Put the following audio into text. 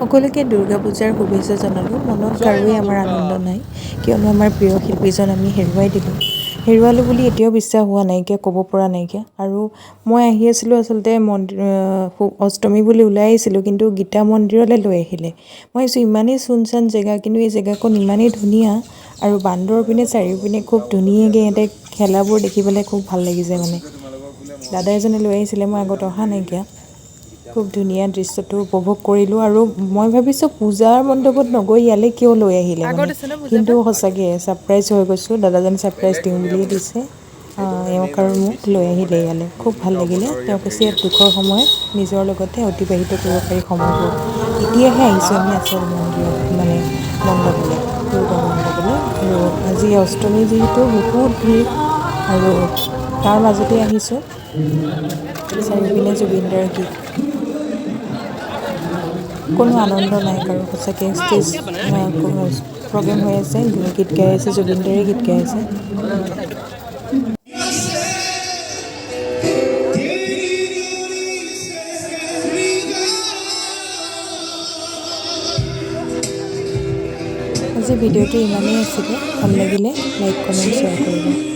সকলোকে দুৰ্গা পূজাৰ শুভেচ্ছা জনালোঁ। মনত কাৰোৱেই আমাৰ আনন্দ নাই, কিয়নো আমাৰ প্ৰিয় শিল্পীজন আমি হেৰুৱাই দিলোঁ। হেৰুৱালোঁ বুলি এতিয়াও বিশ্বাস হোৱা নাইকিয়া, ক'ব পৰা নাইকিয়া। আৰু মই আহি আছিলোঁ আচলতে অষ্টমী বুলি ওলাই আহিছিলোঁ, কিন্তু গীতা মন্দিৰলৈ লৈ আহিলে। মই ভাবিছোঁ ইমানেই চুনচান জেগা, কিন্তু এই জেগাকণ ইমানেই ধুনীয়া, আৰু বান্দৰ পিনে চাৰিওপিনে খুব ধুনীয়াকৈ ইহঁতে খেলাবোৰ দেখি পেলাই খুব ভাল লাগিছে মানে। দাদা এজনে লৈ আহিছিলে, মই আগত অহা নাইকিয়া। খুব ধুনীয়া দৃশ্যটো উপভোগ কৰিলোঁ। আৰু মই ভাবিছোঁ পূজাৰ মণ্ডপত নগৈ ইয়ালৈ কিয় লৈ আহিলে মানে, কিন্তু সঁচাকৈ ছাৰপ্ৰাইজ হৈ গৈছোঁ। দাদাজনে ছাৰপ্ৰাইজ দিওঁ বুলিয়ে দিছে এওঁক, আৰু মোক লৈ আহিলে ইয়ালৈ। খুব ভাল লাগিলে। তেওঁ কৈছে ইয়াত দুখৰ সময়ত নিজৰ লগতে অতিবাহিত কৰিব পাৰি সময়বোৰ। এতিয়াহে আহিছোঁ আমি আচল মন্দিৰত, মানে মণ্ডপলৈ, দুৰ্গা মণ্ডপলৈ। আৰু আজি অষ্টমী যিহেতু বহুত ভিৰ, আৰু তাৰ মাজতে আহিছোঁ। চাৰিওপিনে জুবিনদাৰ গীত, কোনো আনন্দ নাই কাৰো সঁচাকৈ। ষ্টেজ প্ৰগ্ৰেম হৈ আছে, গীত গাই আছে, জুবিনদাৰে গীত গাই আছে। আজি ভিডিঅ'টো ইমানেই আছিলে। ভাল লাগিলে লাইক, কমেণ্ট, শ্বেয়াৰ কৰিব।